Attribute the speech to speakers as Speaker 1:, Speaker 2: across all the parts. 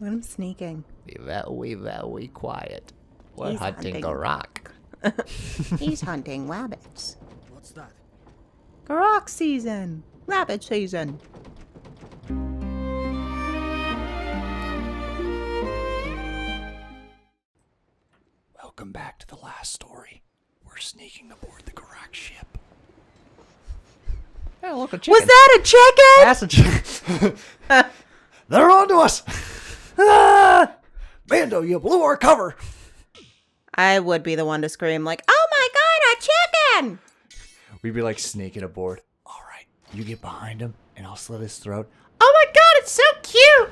Speaker 1: Look at him sneaking.
Speaker 2: Be very quiet. We're
Speaker 1: He's
Speaker 2: hunting
Speaker 1: hunting.
Speaker 2: Gurak.
Speaker 1: He's hunting rabbits.
Speaker 3: What's that?
Speaker 1: Gurak season. Rabbit season.
Speaker 2: Welcome back to the last story. We're sneaking aboard the Gurak ship. Hey, look, a chicken.
Speaker 1: Was that a chicken?
Speaker 2: That's a chicken. They're onto us. Ah! Bando, you blew our cover.
Speaker 1: I would be the one to scream like, "Oh my god, a chicken!"
Speaker 2: We'd be like sneaking aboard. All right, you get behind him, and I'll slit his throat. Oh my god, it's so cute.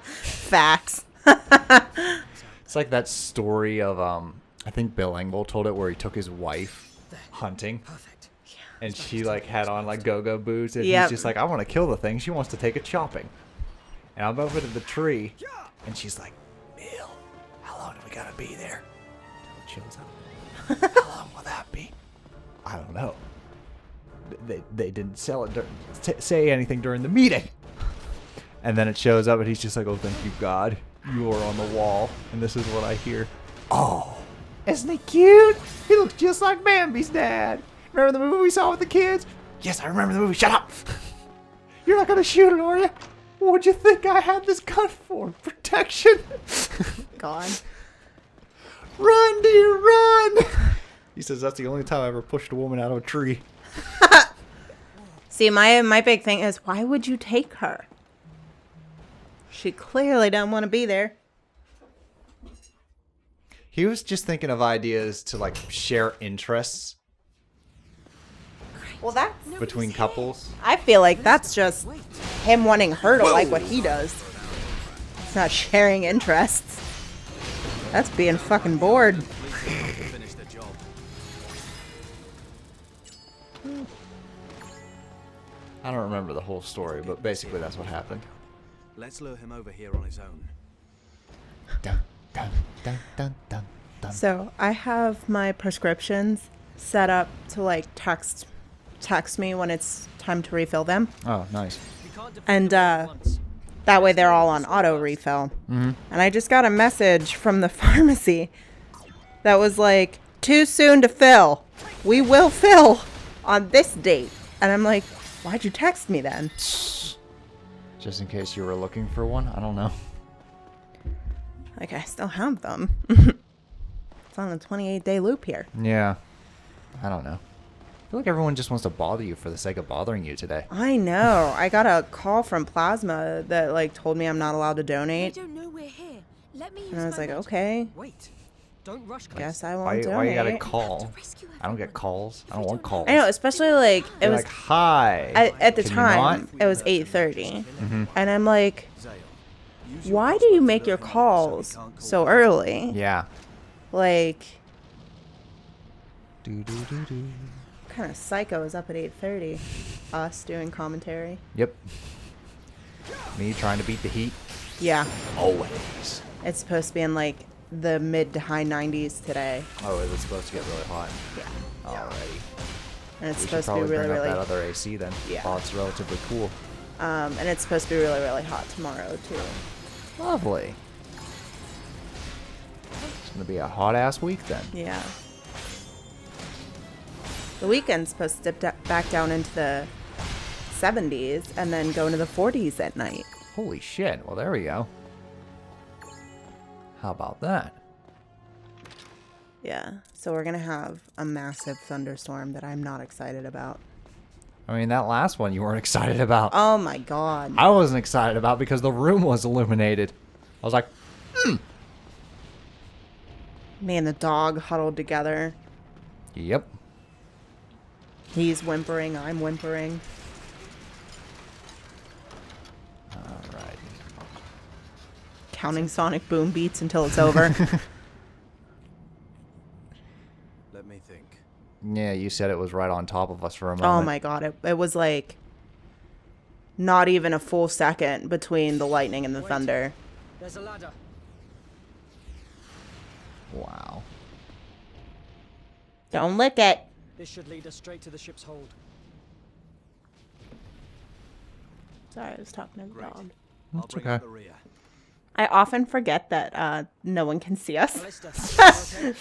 Speaker 1: Facts.
Speaker 2: It's like that story of I think Bill Engvall told it, where he took his wife hunting,
Speaker 3: Perfect.
Speaker 2: and she like had on like go-go boots, and
Speaker 1: Yep.
Speaker 2: he's just like, I want to kill the thing. She wants to take it chopping, and I'm over to the tree, and she's like, Bill, how long do we gotta be there? Till it chills out. How long will that be? I don't know. They didn't say anything during the meeting. And then it shows up, and he's just like, oh, thank you, God. You are on the wall, and this is what I hear. Oh, isn't he cute? He looks just like Bambi's dad. Remember the movie we saw with the kids? Yes, I remember the movie. Shut up. You're not going to shoot it, are you? What'd you think I had this gun for? Protection?
Speaker 1: God.
Speaker 2: Run, dear, run. He says that's the only time I ever pushed a woman out of a tree.
Speaker 1: See, my big thing is, why would you take her? She clearly doesn't want to be there.
Speaker 2: He was just thinking of ideas to like share interests
Speaker 1: Well, that's...
Speaker 2: between couples.
Speaker 1: I feel like that's just him wanting her to like what he does. It's not sharing interests. That's being fucking bored.
Speaker 3: Finish the job.
Speaker 2: I don't remember the whole story, but basically that's what happened.
Speaker 3: Let's lure him over here on his own.
Speaker 2: Dun, dun, dun, dun, dun, dun.
Speaker 1: So I have my prescriptions set up to like text me when it's time to refill them,
Speaker 2: Oh, nice.
Speaker 1: and that way they're all on auto refill.
Speaker 2: Mm-hmm.
Speaker 1: And I just got a message from the pharmacy that was like, too soon to fill. We will fill on this date. And I'm like, why'd you text me then?
Speaker 2: Just in case you were looking for one, I don't know.
Speaker 1: Like, I still have them. It's on a 28-day loop here.
Speaker 2: Yeah, I don't know. I feel like everyone just wants to bother you for the sake of bothering you today.
Speaker 1: I know. I got a call from Plasma that like told me I'm not allowed to
Speaker 4: They
Speaker 1: donate.
Speaker 4: don't know we're here. Let me use
Speaker 1: And I was
Speaker 4: my
Speaker 1: like,
Speaker 4: magic.
Speaker 1: okay,
Speaker 3: Wait. Don't rush, guys.
Speaker 1: guess I won't
Speaker 2: Why
Speaker 1: donate.
Speaker 2: you gotta call?
Speaker 4: Rescue
Speaker 2: I don't get
Speaker 4: everyone.
Speaker 2: calls. I don't want calls.
Speaker 1: I know, especially like it
Speaker 2: You're
Speaker 1: was
Speaker 2: like, hi.
Speaker 1: at the
Speaker 2: Can you
Speaker 1: time
Speaker 2: not?
Speaker 1: it was 8:30,
Speaker 2: Mhm.
Speaker 1: and I'm like,
Speaker 3: Zale, use your
Speaker 1: why do
Speaker 3: crossbow
Speaker 1: you
Speaker 3: to
Speaker 1: make
Speaker 3: lure
Speaker 1: your
Speaker 3: him over
Speaker 1: calls
Speaker 3: so he can't call
Speaker 1: so
Speaker 3: you.
Speaker 1: early?
Speaker 2: Yeah.
Speaker 1: Like,
Speaker 2: Do do do do.
Speaker 1: what kind of psycho is up at 8:30? Us doing commentary?
Speaker 2: Yep. Me trying to beat the heat.
Speaker 1: Yeah,
Speaker 2: Always.
Speaker 1: it's supposed to be in like the mid to high 90s today,
Speaker 2: Oh, is it supposed to get really hot?
Speaker 1: Yeah.
Speaker 2: Alrighty.
Speaker 1: and it's
Speaker 2: We should
Speaker 1: supposed to be
Speaker 2: probably
Speaker 1: really,
Speaker 2: bring up
Speaker 1: really,
Speaker 2: that other AC then.
Speaker 1: Yeah.
Speaker 2: Oh, it's relatively cool.
Speaker 1: and it's supposed to be really, really hot tomorrow too.
Speaker 2: Lovely. It's gonna be a hot ass week then.
Speaker 1: Yeah. The weekend's supposed to dip back down into the 70s and then go into the 40s at night.
Speaker 2: Holy shit. Well, there we go. How about that?
Speaker 1: Yeah. So we're going to have a massive thunderstorm that I'm not excited about.
Speaker 2: I mean, that last one you weren't excited about.
Speaker 1: Oh my God.
Speaker 2: I wasn't excited about because the room was illuminated. I was like,
Speaker 1: Me and the dog huddled together.
Speaker 2: yep.
Speaker 1: He's whimpering. I'm whimpering.
Speaker 2: Alright.
Speaker 1: Counting sonic boom beats until it's over.
Speaker 3: Let me think.
Speaker 2: Yeah, you said it was right on top of us for a moment.
Speaker 1: Oh my God. It was like not even a full second between the lightning and the thunder.
Speaker 3: There's a ladder.
Speaker 2: Wow.
Speaker 1: Don't lick it.
Speaker 3: This should lead us straight to the ship's hold.
Speaker 1: Sorry, I was talking to the
Speaker 3: Great.
Speaker 1: dog.
Speaker 3: I'll
Speaker 2: That's
Speaker 3: bring
Speaker 2: okay.
Speaker 3: up the rear.
Speaker 1: I often forget that no one can see us.
Speaker 3: Callista, you okay?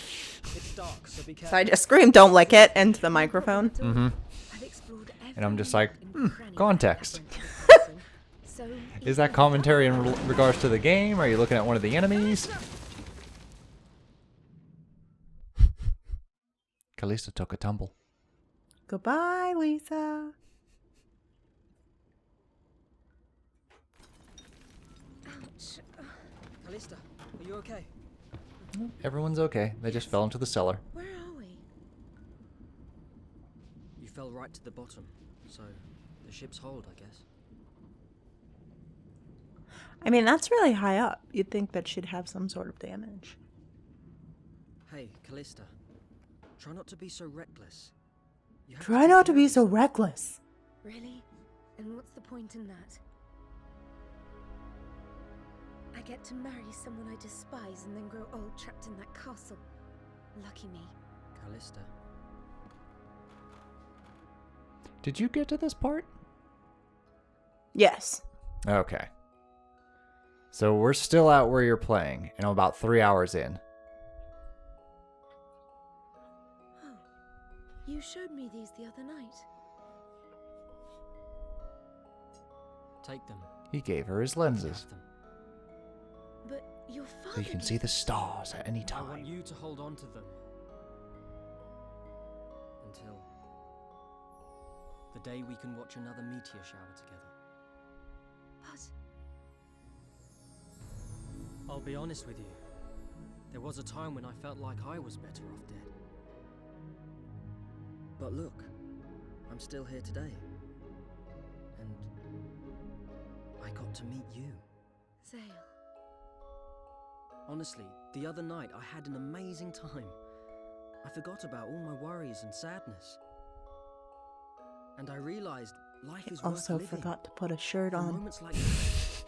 Speaker 3: It's dark, so be careful.
Speaker 1: So I just scream, "Don't lick it," into the microphone.
Speaker 4: I've explored
Speaker 2: And I'm just like,
Speaker 4: every cranny
Speaker 2: context.
Speaker 4: and labyrinth of the castle. So
Speaker 2: Is that commentary in regards to the game? Are you looking at one of the enemies? Kalista took a tumble.
Speaker 1: Goodbye, Lisa.
Speaker 4: Ouch.
Speaker 3: Callista, are you okay?
Speaker 2: Everyone's okay. They just fell into the cellar.
Speaker 4: Where are we?
Speaker 3: You fell right to the bottom, so the ship's hold, I guess.
Speaker 1: I mean, that's really high up. You'd think that she'd have some sort of damage.
Speaker 3: Hey, Callista, try not to be so reckless. You have
Speaker 1: Try
Speaker 3: take
Speaker 1: not to
Speaker 3: care
Speaker 1: be
Speaker 3: of
Speaker 1: so
Speaker 3: yourself.
Speaker 1: reckless.
Speaker 4: Really? And what's the point in that? I get to marry someone I despise and then grow old trapped in that castle. Lucky me.
Speaker 3: Callista,
Speaker 2: Did you get to this part?
Speaker 1: Yes.
Speaker 2: Okay. So we're still out where you're playing, and I'm about 3 hours in.
Speaker 4: Oh, you showed me these the other night.
Speaker 3: take them.
Speaker 2: He gave her his lenses,
Speaker 3: Have them.
Speaker 4: But your father.
Speaker 2: so you can see the stars at any
Speaker 3: I want
Speaker 2: time.
Speaker 3: you to hold on to them until the day we can watch another meteor shower together.
Speaker 4: But
Speaker 3: I'll be honest with you. There was a time when I felt like I was better off dead. But look, I'm still here today. And I got to meet you.
Speaker 4: Zale.
Speaker 3: Honestly, the other night I had an amazing time. I forgot about all my worries and sadness. And I realized life is worth
Speaker 1: Also
Speaker 3: living.
Speaker 1: forgot to put a shirt
Speaker 3: For
Speaker 1: on.
Speaker 3: moments like this.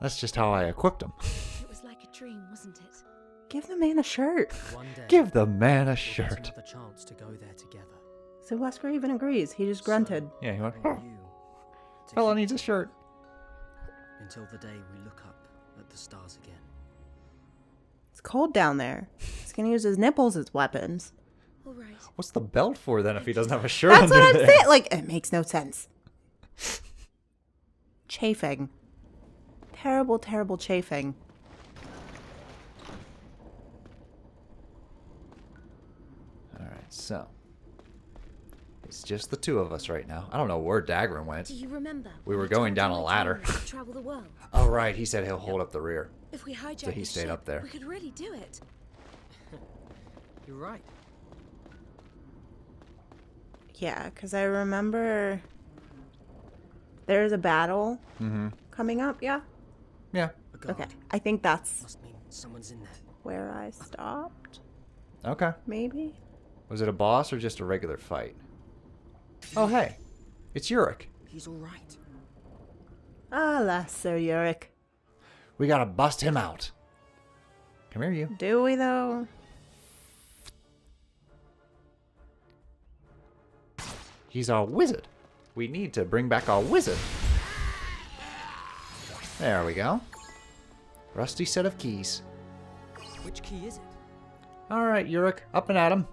Speaker 2: That's just how I equipped him.
Speaker 4: It was like a dream, wasn't it?
Speaker 1: Give the man a shirt.
Speaker 3: One day,
Speaker 2: Give the man a
Speaker 3: we'll get
Speaker 2: shirt.
Speaker 3: another chance to go there together.
Speaker 1: So Wesker even agrees. He just grunted.
Speaker 2: Yeah, he went,
Speaker 3: I want you to
Speaker 2: fella
Speaker 3: keep
Speaker 2: needs a shirt.
Speaker 3: until the day we look up at the stars again.
Speaker 1: It's cold down there. He's gonna use his nipples as weapons.
Speaker 4: All right.
Speaker 2: What's the belt for then if he doesn't have a shirt
Speaker 1: That's
Speaker 2: under
Speaker 1: what I'm
Speaker 2: there?
Speaker 1: saying. Like, it makes no sense. Chafing. Terrible, terrible chafing.
Speaker 2: Alright, so. It's just the two of us right now. I don't know where Dagrin went.
Speaker 4: Do you remember?
Speaker 2: We were
Speaker 4: I
Speaker 2: going
Speaker 4: told
Speaker 2: down
Speaker 4: you
Speaker 2: a
Speaker 4: my
Speaker 2: ladder.
Speaker 4: plan was to travel the world.
Speaker 2: Oh, right. He said he'll hold up the rear.
Speaker 4: If we hijack
Speaker 2: So he
Speaker 4: the
Speaker 2: stayed
Speaker 4: ship,
Speaker 2: up there.
Speaker 4: we could really do it.
Speaker 3: You're right.
Speaker 1: Yeah, because I remember there's a battle coming up. Yeah.
Speaker 2: Yeah.
Speaker 3: A guard.
Speaker 1: Okay. I think that's
Speaker 3: Must mean someone's in there.
Speaker 1: where I stopped.
Speaker 2: Okay.
Speaker 1: Maybe.
Speaker 2: Was it a boss or just a regular fight? Oh, hey. It's Yurik.
Speaker 3: He's all right.
Speaker 1: Alas, Sir Yurik.
Speaker 2: We gotta bust him out. Come here, you.
Speaker 1: Do we, though?
Speaker 2: He's our wizard. We need to bring back our wizard. There we go. Rusty set of keys.
Speaker 3: Which key is it?
Speaker 2: Alright, Yurik. Up and at him.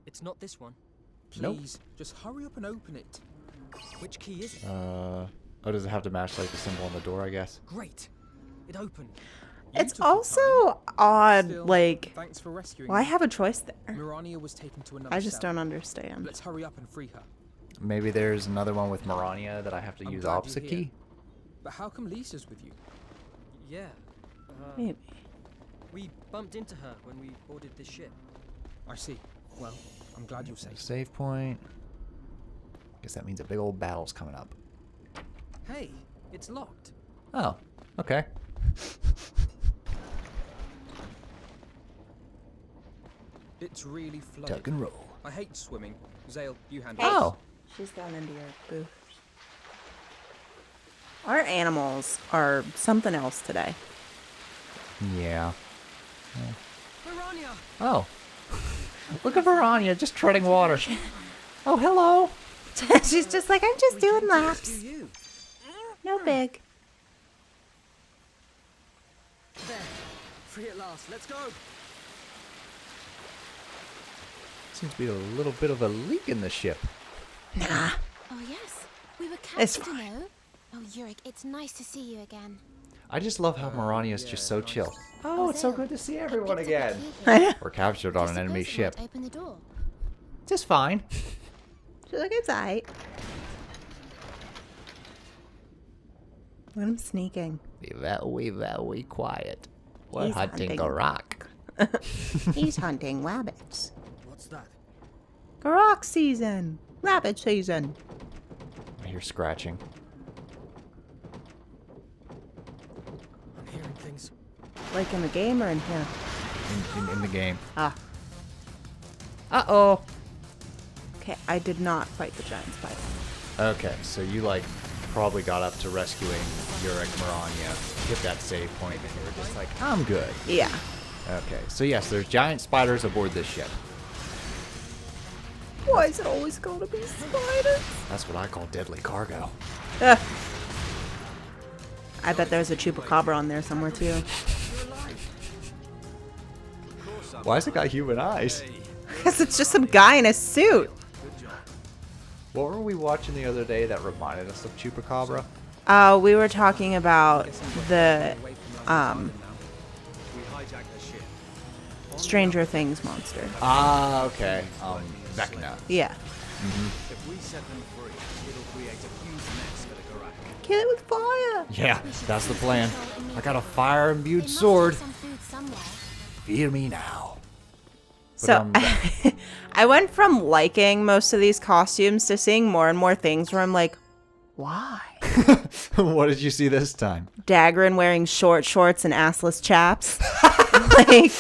Speaker 3: It's not this one.
Speaker 2: Nope.
Speaker 3: Please, just hurry up and open it. Which key is it?
Speaker 2: Oh, does it have to match like the symbol on the door, I guess?
Speaker 3: Great. It opened.
Speaker 1: It's
Speaker 3: took your
Speaker 1: also odd,
Speaker 5: Still,
Speaker 1: like,
Speaker 5: thanks for rescuing
Speaker 1: why
Speaker 5: me.
Speaker 1: have a choice there?
Speaker 5: Mirania was taken to another
Speaker 1: I just
Speaker 5: cell.
Speaker 1: don't understand.
Speaker 5: Let's hurry up and free her.
Speaker 2: Maybe there's another one with Mirania that I have to
Speaker 5: I'm
Speaker 2: use
Speaker 5: glad you're
Speaker 2: opposite
Speaker 5: here.
Speaker 2: key?
Speaker 5: But how come Lisa's with you?
Speaker 3: Yeah.
Speaker 1: Maybe.
Speaker 3: We bumped into her when we boarded this ship.
Speaker 5: I see. Well, I'm glad you're safe.
Speaker 2: Save point. Guess that means a big old battle's coming up.
Speaker 3: Hey, it's locked.
Speaker 2: Oh, okay.
Speaker 5: It's really flooded.
Speaker 2: Tuck and roll.
Speaker 5: I hate swimming. Zale, you handle it.
Speaker 2: Oh,
Speaker 1: She's gone into your booth. Our animals are something else today.
Speaker 2: yeah.
Speaker 3: Mirania!
Speaker 2: Oh. Look at Verania just treading water. Oh, hello.
Speaker 1: She's just like, I'm just doing laps.
Speaker 3: You.
Speaker 1: No big.
Speaker 3: There. Free at last. Let's go.
Speaker 2: Seems to be a little bit of a leak in the ship.
Speaker 1: Nah.
Speaker 4: Oh, yes. We were
Speaker 1: It's
Speaker 4: captured,
Speaker 1: fine.
Speaker 4: you know. Oh, Yurik, it's nice to see you again.
Speaker 2: I just love how Marania's just so chill. Oh, it's so good to see everyone again.
Speaker 1: I know.
Speaker 2: We're captured on an enemy ship.
Speaker 4: Open the door.
Speaker 2: Just fine.
Speaker 1: She's like, it's aight. Look at him sneaking.
Speaker 2: Be very quiet. We're
Speaker 1: He's
Speaker 2: hunting
Speaker 1: hunting.
Speaker 2: Gurak.
Speaker 1: He's hunting rabbits.
Speaker 3: What's that?
Speaker 1: Gurak season. Rabbit season.
Speaker 2: I hear scratching.
Speaker 3: I'm hearing things.
Speaker 1: Like in the game or in here?
Speaker 2: In the game.
Speaker 1: Ah. Uh-oh. Okay, I did not fight the giant spider.
Speaker 2: Okay, so you like probably got up to rescuing Gurak, Marania, hit that save point, and you were just like, I'm good.
Speaker 1: Yeah.
Speaker 2: Okay, so yes, there's giant spiders aboard this ship.
Speaker 1: Why is it always going to be spiders?
Speaker 2: That's what I call deadly cargo.
Speaker 1: Ugh. I bet there's a chupacabra on there somewhere too.
Speaker 2: Why has it got human eyes?
Speaker 1: Because it's just some guy in a suit.
Speaker 2: What were we watching the other day that reminded us of Chupacabra?
Speaker 1: We were talking about the Stranger Things monster.
Speaker 2: Ah, okay. Vecna.
Speaker 1: Yeah.
Speaker 6: If we set them free, it'll create a huge mess for the Gurak.
Speaker 1: Kill it with fire.
Speaker 2: Yeah, that's the plan. I got a fire-imbued sword.
Speaker 4: Some food somewhere.
Speaker 2: Fear me now.
Speaker 1: So I went from liking most of these costumes to seeing more and more things where I'm like, why?
Speaker 2: What did you see this time?
Speaker 1: Dagrin wearing short shorts and assless chaps. Like,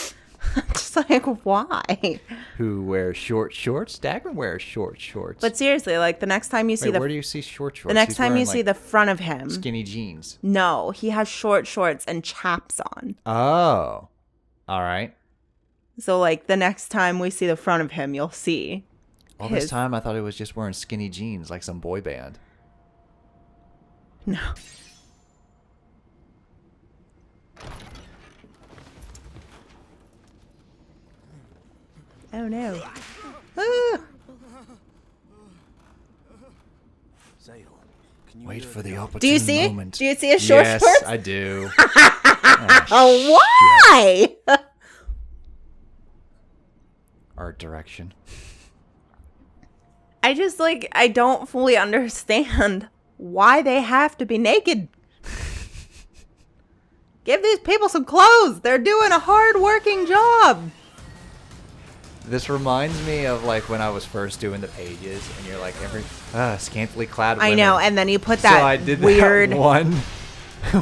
Speaker 1: I'm just like, why?
Speaker 2: Who wears short shorts? Dagrin wears short shorts.
Speaker 1: But seriously, like the next time you see
Speaker 2: Wait, where do you see short shorts?
Speaker 1: the next
Speaker 2: He's
Speaker 1: time you
Speaker 2: wearing,
Speaker 1: see
Speaker 2: like,
Speaker 1: the front of him,
Speaker 2: skinny jeans.
Speaker 1: no, he has short shorts and chaps on.
Speaker 2: Oh. All right.
Speaker 1: So like the next time we see the front of him, you'll see.
Speaker 2: All this time I thought he was just wearing skinny jeans like some boy band.
Speaker 1: No. Oh no. Ah!
Speaker 6: Zale, can you
Speaker 2: Wait
Speaker 6: hear
Speaker 2: for the
Speaker 6: the
Speaker 2: opportune
Speaker 1: Do you see?
Speaker 2: moment.
Speaker 1: Do you see his short
Speaker 2: yes,
Speaker 1: shorts?
Speaker 2: I do.
Speaker 1: Oh, why?
Speaker 2: Art direction.
Speaker 1: I just like I don't fully understand why they have to be naked. Give these people some clothes. They're doing a hard working job.
Speaker 2: This reminds me of like when I was first doing the pages, and you're like every scantily clad.
Speaker 1: I
Speaker 2: Women.
Speaker 1: know, and then you put
Speaker 2: So
Speaker 1: that
Speaker 2: I did
Speaker 1: weird
Speaker 2: that one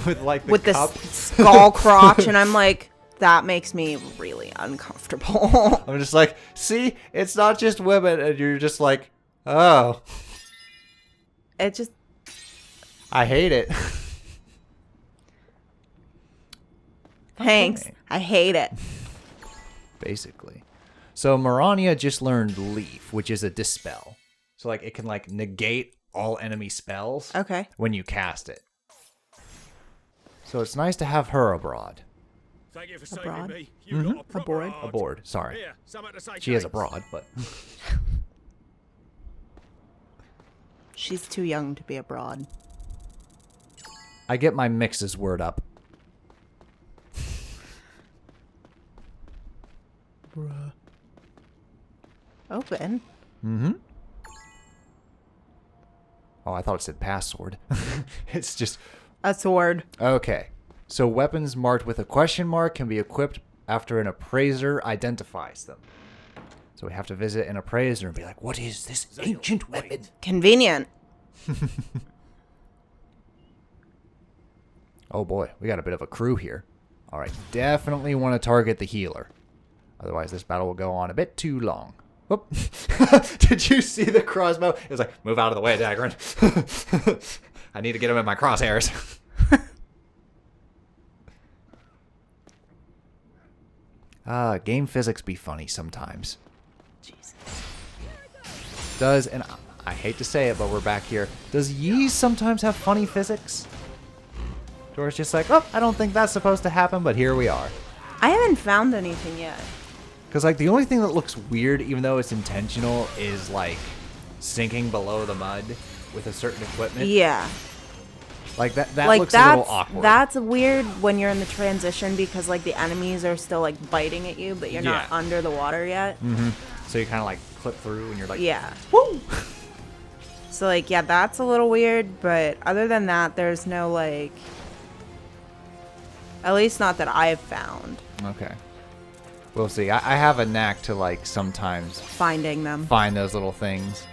Speaker 2: with like the
Speaker 1: with the
Speaker 2: cup.
Speaker 1: skull crotch, and I'm like, that makes me really uncomfortable.
Speaker 2: I'm just like, see, it's not just women, and you're just like, oh,
Speaker 1: It just
Speaker 2: I hate it.
Speaker 1: thanks.
Speaker 2: Okay.
Speaker 1: I hate it.
Speaker 2: Basically. So Marania just learned Leaf, which is a dispel. So like it can like negate all enemy spells
Speaker 1: Okay.
Speaker 2: when you cast it. So it's nice to have her abroad.
Speaker 6: Thank you for
Speaker 1: Abroad?
Speaker 6: saving me. You got a proper
Speaker 1: Aboard?
Speaker 6: heart.
Speaker 2: Aboard, sorry.
Speaker 6: Here, something to say
Speaker 2: She is
Speaker 6: thanks.
Speaker 2: abroad, but
Speaker 1: She's too young to be abroad.
Speaker 2: I get my mixes word up.
Speaker 1: Open.
Speaker 2: Mm-hmm. Oh, I thought it said password. It's just
Speaker 1: A sword.
Speaker 2: okay. So weapons marked with a question mark can be equipped after an appraiser identifies them. So we have to visit an appraiser and be like, what is this ancient weapon?
Speaker 1: Convenient.
Speaker 2: Oh boy, we got a bit of a crew here. All right, definitely want to target the healer. Otherwise, this battle will go on a bit too long. Whoop. Did you see the crossbow? It was like, move out of the way, Dagrin. I need to get him in my crosshairs. Game physics be funny sometimes.
Speaker 1: Jesus.
Speaker 2: Does, and I hate to say it, but we're back here. Does Yeez sometimes have funny physics? Or it's just like, oh, I don't think that's supposed to happen, but here we are.
Speaker 1: I haven't found anything yet.
Speaker 2: Because, like, the only thing that looks weird, even though it's intentional, is, like, sinking below the mud with a certain equipment.
Speaker 1: Yeah.
Speaker 2: Like, that
Speaker 1: Like,
Speaker 2: looks a little awkward.
Speaker 1: That's weird when you're in the transition because, like, the enemies are still, like, biting at you, but you're not
Speaker 2: Yeah.
Speaker 1: under the water yet.
Speaker 2: Mm-hmm. So you kind of, like, clip through and you're like,
Speaker 1: Yeah.
Speaker 2: woo!
Speaker 1: So, like, yeah, that's a little weird, but other than that, there's no, like... At least not that I've found.
Speaker 2: Okay. We'll see. I have a knack to, like, sometimes
Speaker 1: Finding them.
Speaker 2: find those little things.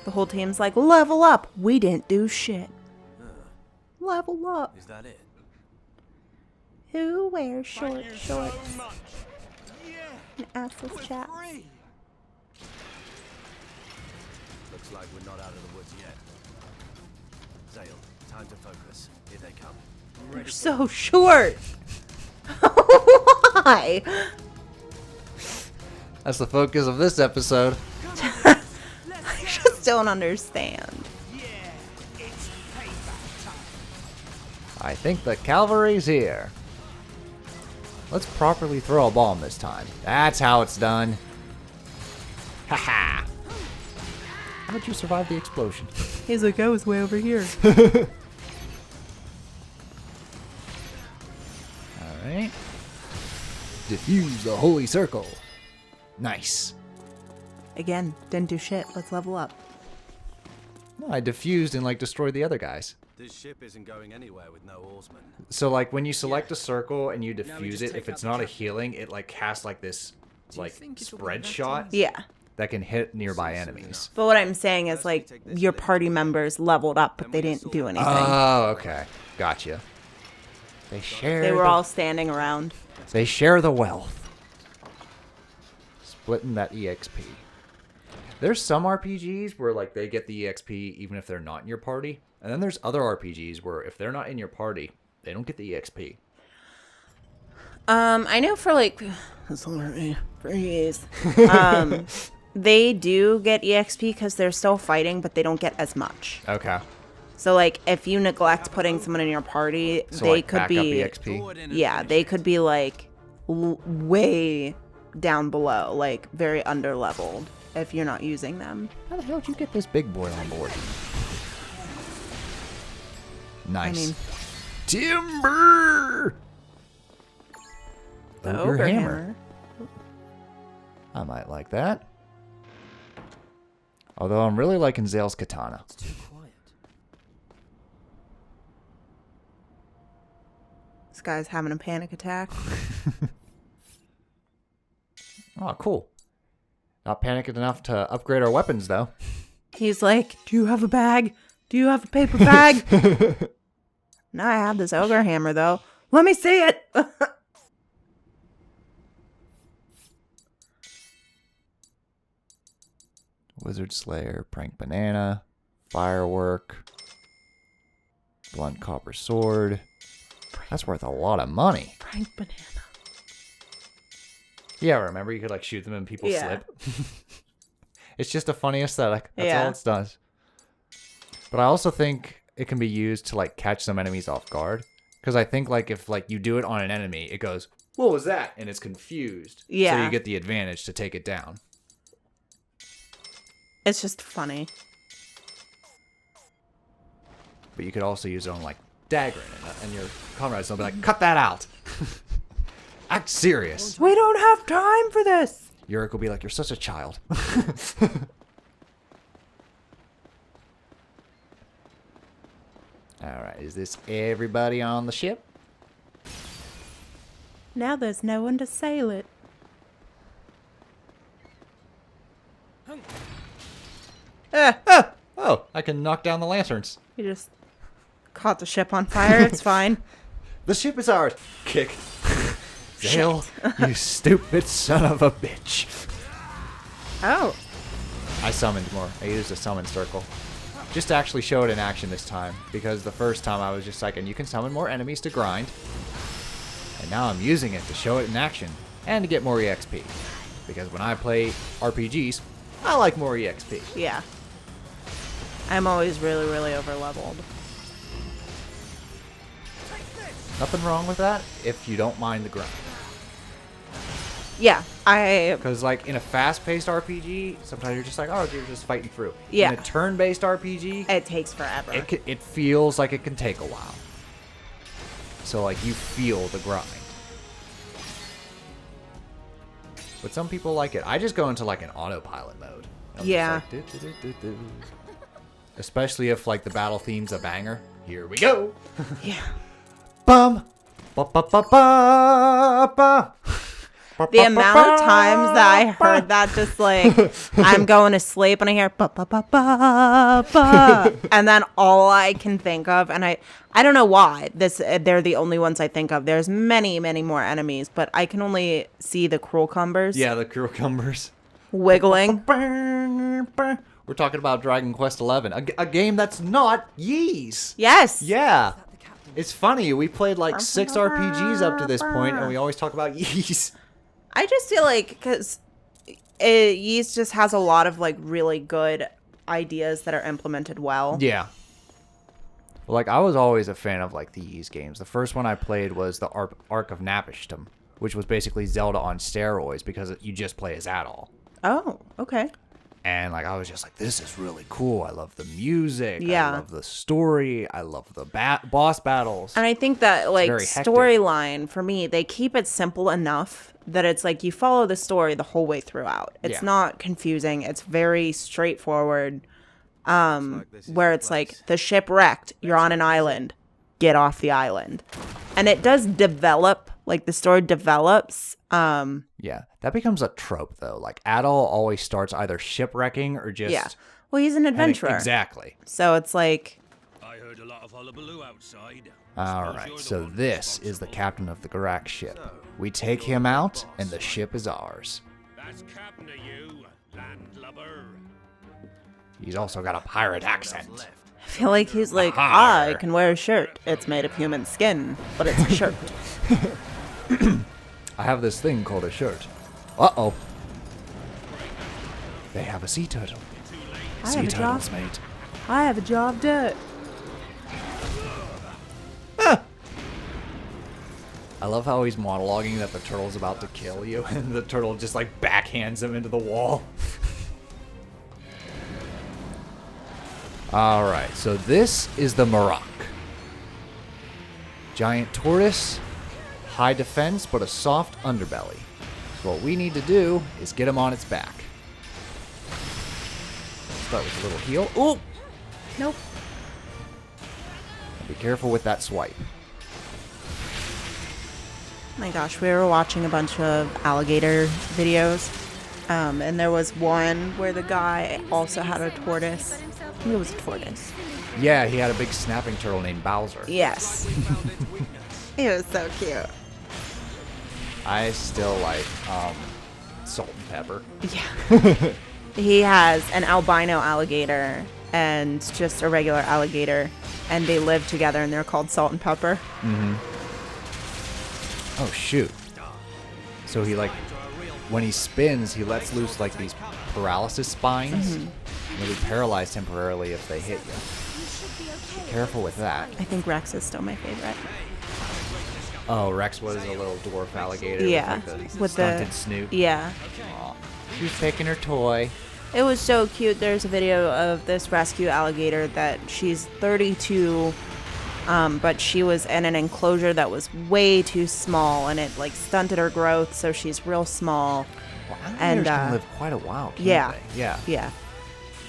Speaker 1: The whole team's like, level up. We didn't do shit. Level up.
Speaker 6: Is that it?
Speaker 1: Who wears short shorts and assless chaps?
Speaker 6: Looks like we're not out of the woods yet. Zale, time to focus. Here they come.
Speaker 1: They're so short. Why?
Speaker 2: That's the focus of this episode.
Speaker 1: I just don't understand.
Speaker 2: I think the cavalry's here. Let's properly throw a bomb this time. That's how it's done. Haha. How did you survive the explosion?
Speaker 1: He's like, I was way over here.
Speaker 2: Alright. Diffuse the holy circle. Nice.
Speaker 1: Again, didn't do shit. Let's level up.
Speaker 2: No, I diffused and like destroyed the other guys.
Speaker 6: This ship isn't going anywhere with no oarsmen.
Speaker 2: So like when you select a circle and you diffuse
Speaker 5: just
Speaker 2: it, if
Speaker 5: take
Speaker 2: it's
Speaker 5: out
Speaker 2: not
Speaker 5: the
Speaker 2: a healing, it like casts like this
Speaker 5: you
Speaker 2: like
Speaker 5: think it'll be
Speaker 2: spread
Speaker 5: better?
Speaker 2: shot
Speaker 1: Yeah.
Speaker 2: that can hit nearby enemies.
Speaker 1: But what I'm saying is, like, your party members leveled up, but they didn't do anything.
Speaker 2: Oh, okay. Gotcha. They share
Speaker 1: They were
Speaker 2: the-
Speaker 1: all standing around.
Speaker 2: They share the wealth. Splitting that EXP. There's some RPGs where like they get the EXP even if they're not in your party. And then there's other RPGs where if they're not in your party, they don't get the EXP.
Speaker 1: I know for like for years, they do get EXP because they're still fighting, but they don't get as much.
Speaker 2: Okay.
Speaker 1: So like if you neglect putting someone in your party,
Speaker 2: So
Speaker 1: they
Speaker 2: like
Speaker 1: could
Speaker 2: back
Speaker 1: be
Speaker 2: up EXP.
Speaker 1: yeah, they could be like way down below, like very under leveled if you're not using them.
Speaker 2: How the hell did you get this big boy on board? Nice.
Speaker 1: I mean,
Speaker 2: Timber!
Speaker 1: the
Speaker 2: Ogre
Speaker 1: ogre
Speaker 2: hammer.
Speaker 1: hammer.
Speaker 2: I might like that. Although I'm really liking Zale's katana.
Speaker 3: It's too quiet.
Speaker 1: This guy's having a panic attack.
Speaker 2: Oh, cool. Not panicked enough to upgrade our weapons, though.
Speaker 1: He's like, do you have a bag? Do you have a paper bag? No, I have this ogre hammer, though. Let me see it.
Speaker 2: Wizard Slayer, Prank Banana, Firework, Blunt Copper Sword. That's worth a lot of money.
Speaker 1: Prank banana.
Speaker 2: Yeah, remember you could like shoot them and people
Speaker 1: Yeah.
Speaker 2: slip. It's just a funny aesthetic. That's
Speaker 1: Yeah.
Speaker 2: all it does. But I also think it can be used to like catch some enemies off guard. Because I think like if like you do it on an enemy, it goes, "What was that?" and it's confused. So
Speaker 1: Yeah.
Speaker 2: you get the advantage to take it down.
Speaker 1: It's just funny.
Speaker 2: But you could also use it on like daggering it, and your comrades will be like, "Cut that out." Act serious.
Speaker 1: We don't have time for this.
Speaker 2: Yurik will be like, "You're such a child." Alright, is this everybody on the ship?
Speaker 1: Now there's no one to sail it.
Speaker 2: Oh, I can knock down the lanterns.
Speaker 1: You just caught the ship on fire. It's fine.
Speaker 2: The ship is ours. Kick. Zale, you stupid son of a bitch.
Speaker 1: Oh.
Speaker 2: I summoned more. I used a summon circle. Just to actually show it in action this time. Because the first time I was just like, and you can summon more enemies to grind. And now I'm using it to show it in action. And to get more EXP. Because when I play RPGs, I like more EXP.
Speaker 1: Yeah. I'm always really, really over-leveled.
Speaker 2: Nothing wrong with that if you don't mind the grind.
Speaker 1: Yeah, I...
Speaker 2: Because, like, in a fast-paced RPG, sometimes you're just like, oh, you're just fighting through.
Speaker 1: Yeah.
Speaker 2: In a turn-based RPG,
Speaker 1: It takes forever.
Speaker 2: it feels like it can take a while. So, like, you feel the grind. But some people like it. I just go into, like, an autopilot mode. I'm just
Speaker 1: Yeah.
Speaker 2: like, do. Especially if, like, the battle theme's a banger. Here we go.
Speaker 1: Yeah.
Speaker 2: Bum. Ba ba ba ba ba.
Speaker 1: The amount of times that I heard that, just like, I'm going to sleep and I hear ba ba ba ba ba, and then all I can think of, and I don't know why they're the only ones I think of. There's many, many more enemies, but I can only see the cucumbers.
Speaker 2: Yeah, the cucumbers
Speaker 1: Wiggling.
Speaker 2: We're talking about Dragon Quest XI, a game that's not Ys.
Speaker 1: Yes.
Speaker 2: Yeah. It's funny. We played like 6 RPGs up to this point, and we always talk about Ys.
Speaker 1: I just feel like because Ys just has a lot of like really good ideas that are implemented well.
Speaker 2: Yeah. Well, like, I was always a fan of like the Ys games. The first one I played was the Ark of Napishtim, which was basically Zelda on steroids because you just play as Adol.
Speaker 1: Oh, okay.
Speaker 2: And like I was just like, this is really cool. I love the music.
Speaker 1: Yeah.
Speaker 2: I love the story. I love the boss battles.
Speaker 1: And I think that like
Speaker 2: very hectic.
Speaker 1: storyline for me, they keep it simple enough that it's like you follow the story the whole way throughout. It's
Speaker 2: Yeah.
Speaker 1: not confusing. It's very straightforward. Where it's like the ship wrecked, you're on an island, get off the island. And it does develop, like the story develops.
Speaker 2: Yeah, that becomes a trope though. Like Adol always starts either shipwrecking or just
Speaker 1: Yeah. Well, he's an adventurer.
Speaker 2: Exactly.
Speaker 1: So it's like,
Speaker 6: I heard a lot of hullabaloo outside.
Speaker 2: All right, so this is the captain of the Gurak ship. We take him out, and the ship is ours.
Speaker 6: That's captain of you, landlubber.
Speaker 2: He's also got a pirate accent.
Speaker 1: I feel like he's like, I can wear a shirt. It's made of human skin, but it's a shirt.
Speaker 2: I have this thing called a shirt. Uh-oh. They have a sea turtle.
Speaker 1: I
Speaker 2: Sea
Speaker 1: have a job.
Speaker 2: turtles, mate.
Speaker 1: I have a job done.
Speaker 2: I love how he's monologuing that the turtle's about to kill you, and the turtle just like backhands him into the wall. Alright, so this is the Gurak. Giant tortoise, high defense, but a soft underbelly. So what we need to do is get him on its back. Start with a little heel. Ooh!
Speaker 1: Nope.
Speaker 2: Be careful with that swipe.
Speaker 1: Oh my gosh, we were watching a bunch of alligator videos, and there was one where the guy also had a tortoise. I think it was a tortoise.
Speaker 2: Yeah, he had a big snapping turtle named Bowser.
Speaker 1: Yes. It was so cute.
Speaker 2: I still like salt and pepper.
Speaker 1: Yeah. He has an albino alligator and just a regular alligator, and they live together, and they're called Salt and Pepper.
Speaker 2: Mm-hmm. Oh, shoot. So he, like, when he spins, he lets loose, like, these paralysis spines. Mm-hmm. Really paralyze temporarily if they hit you. Be careful with that.
Speaker 1: I think Rex is still my favorite.
Speaker 2: Oh, Rex was a little dwarf alligator
Speaker 1: Yeah.
Speaker 2: with the stunted snoot.
Speaker 1: Yeah.
Speaker 2: Aw. She was taking her toy.
Speaker 1: It was so cute. There's a video of this rescue alligator that she's 32, but she was in an enclosure that was way too small, and it like stunted her growth, so she's real small.
Speaker 2: Well, alligators
Speaker 1: And
Speaker 2: can live quite a while, can't
Speaker 1: yeah,
Speaker 2: they? Yeah.
Speaker 1: yeah.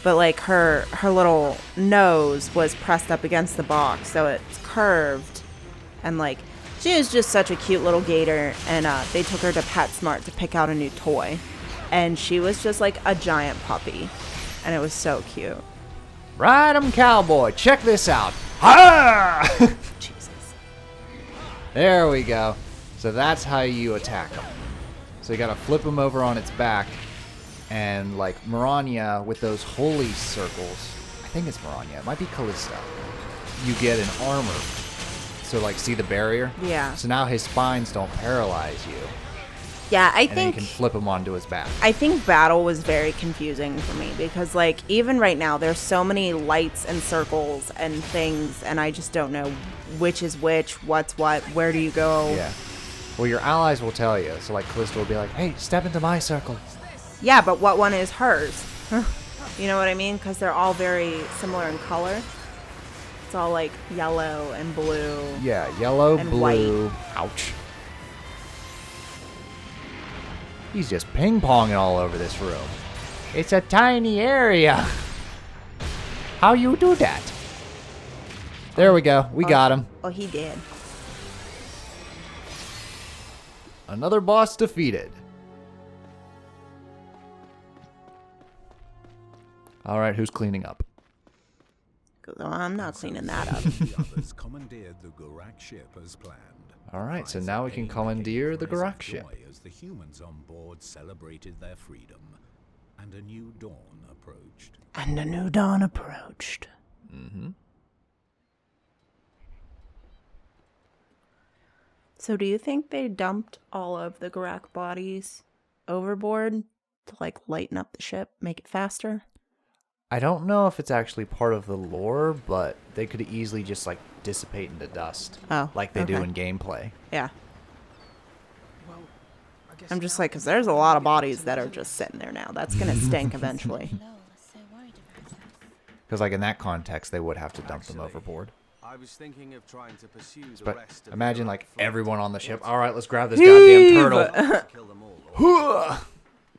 Speaker 1: But like her little nose was pressed up against the box, so it's curved, and like she was just such a cute little gator. And they took her to PetSmart to pick out a new toy. And she was just like a giant puppy. And it was so cute.
Speaker 2: Ride 'em, cowboy. Check this out. Ha!
Speaker 1: Jesus.
Speaker 2: There we go. So that's how you attack them. So you gotta flip them over on its back. And like Miranya with those holy circles. I think it's Miranya. It might be Callisto. You get an armor. So like see the barrier?
Speaker 1: Yeah.
Speaker 2: So now his spines don't paralyze you.
Speaker 1: Yeah, I
Speaker 2: and then you
Speaker 1: think
Speaker 2: can flip him onto his back.
Speaker 1: I think battle was very confusing for me because, like, even right now, there's so many lights and circles and things, and I just don't know which is which, what's what, where do you go?
Speaker 2: Yeah. Well, your allies will tell you. So, like, Callisto will be like, hey, step into my circle.
Speaker 1: Yeah, but what one is hers? You know what I mean? Because they're all very similar in color. It's all, like, yellow and blue.
Speaker 2: Yeah, yellow,
Speaker 1: And
Speaker 2: blue. Ouch. He's just ping-ponging all over this room. It's a tiny area. How you do that? There we go. We got him.
Speaker 1: Oh, he did.
Speaker 2: Another boss defeated. All right, who's cleaning up?
Speaker 1: Oh, I'm not cleaning that up.
Speaker 6: The others commandeered the Gurak ship as planned.
Speaker 2: All right, so now we can commandeer the Gurak ship.
Speaker 6: As the humans on board celebrated their freedom, and a new dawn approached.
Speaker 1: And a new dawn approached.
Speaker 2: Mm-hmm.
Speaker 1: So do you think they dumped all of the Gurak bodies overboard to, like, lighten up the ship, make it faster?
Speaker 2: I don't know if it's actually part of the lore, but they could easily just, like, dissipate into dust.
Speaker 1: Oh,
Speaker 2: like they do
Speaker 1: okay.
Speaker 2: in gameplay.
Speaker 1: Yeah.
Speaker 5: Well, I guess
Speaker 1: I'm just
Speaker 5: now
Speaker 1: like, because there's a lot of bodies that are just sitting there now. That's going to stink eventually.
Speaker 2: Because, like, in that context, they would have to dump them overboard.
Speaker 6: I was thinking of trying to pursue the
Speaker 2: But
Speaker 6: rest of
Speaker 2: imagine,
Speaker 6: the
Speaker 2: like,
Speaker 6: fleet.
Speaker 2: everyone on the ship. All right, let's grab this goddamn turtle.
Speaker 6: To kill them all,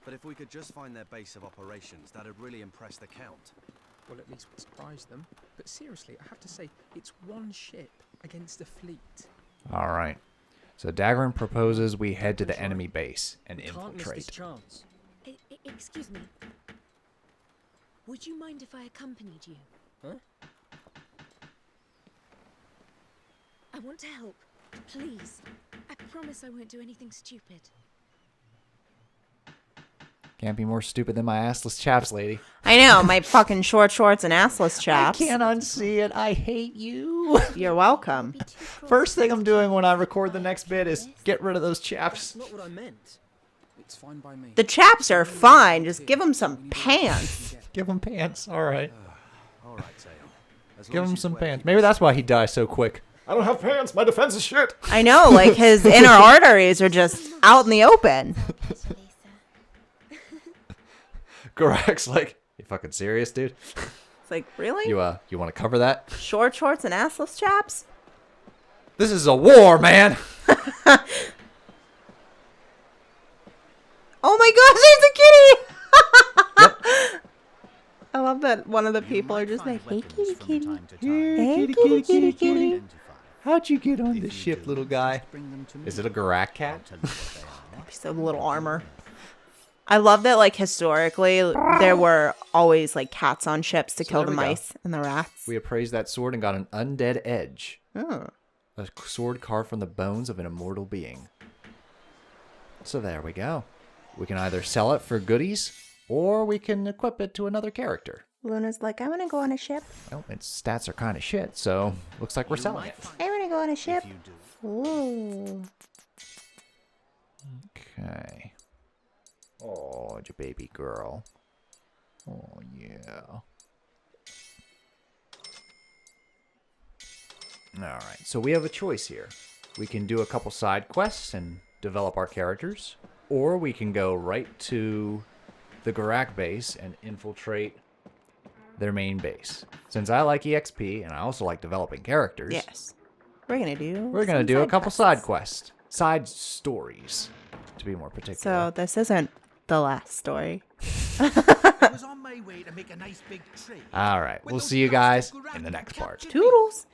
Speaker 6: but if we could just find their base of operations, that'd really impress the Count.
Speaker 5: Well, at least we'll surprise them. But seriously, I have to say, it's one ship against a fleet.
Speaker 2: All right. So Daggerin proposes we head to the enemy base and
Speaker 3: We can't miss this
Speaker 2: infiltrate.
Speaker 3: chance.
Speaker 4: Excuse me. Would you mind if I accompanied you?
Speaker 5: Huh?
Speaker 4: I want to help. Please. I promise I won't do anything stupid.
Speaker 2: Can't be more stupid than my assless chaps, lady.
Speaker 1: I know, my fucking short shorts and assless chaps.
Speaker 2: unsee it. I hate you.
Speaker 1: You're welcome.
Speaker 2: First thing I'm doing when I record the next bit is get rid of those chaps.
Speaker 3: That's not what I meant.
Speaker 5: It's fine by me.
Speaker 1: The chaps are fine. Just give them some pants.
Speaker 2: Give him pants. All right.
Speaker 6: All right, Zale. As
Speaker 2: Give
Speaker 6: long as
Speaker 2: him
Speaker 6: you
Speaker 2: some
Speaker 6: swear to
Speaker 2: pants.
Speaker 6: keep
Speaker 2: Maybe
Speaker 6: us
Speaker 2: that's why he dies so quick. I don't have pants. My defense is shit.
Speaker 1: I know, like his inner arteries are just out in the open.
Speaker 2: Gurak's like, you fucking serious, dude?
Speaker 1: It's like, really?
Speaker 2: You want to cover that?
Speaker 1: Short shorts and assless chaps?
Speaker 2: This is a war, man.
Speaker 1: Oh my gosh, there's a kitty! I love that one of the people are just like, hey, kitty, kitty. Hey, kitty, kitty, kitty.
Speaker 2: How'd you get on this ship, little guy? Is it a Gurak cat?
Speaker 1: Piece of little armor. I love that, like, historically, there were always, like, cats on ships to kill
Speaker 2: there
Speaker 1: the
Speaker 2: we go.
Speaker 1: mice and the rats.
Speaker 2: We appraised that sword and got an undead edge.
Speaker 1: Oh.
Speaker 2: A sword carved from the bones of an immortal being. So there we go. We can either sell it for goodies, or we can equip it to another character.
Speaker 1: Luna's like, I want to go on a ship.
Speaker 2: Well, its stats are kind of shit, so looks like we're selling it.
Speaker 1: I want to go on a ship.
Speaker 6: if you do.
Speaker 1: Ooh.
Speaker 2: Okay. Oh, your baby girl. Oh, yeah. Alright, so we have a choice here. We can do a couple side quests and develop our characters, or we can go right to the Gurak base and infiltrate their main base. Since I like EXP, and I also like developing characters,
Speaker 1: Yes. We're going to
Speaker 2: we're going to do a couple side quests. Side stories, to be more particular.
Speaker 1: So this isn't the last story.
Speaker 7: I was on my way to make a nice big trade.
Speaker 2: Alright, we'll see you guys in the next part.
Speaker 1: Toodles.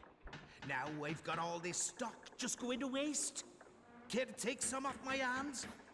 Speaker 7: Now I've got all this stock just going to waste. Care to take some off my hands?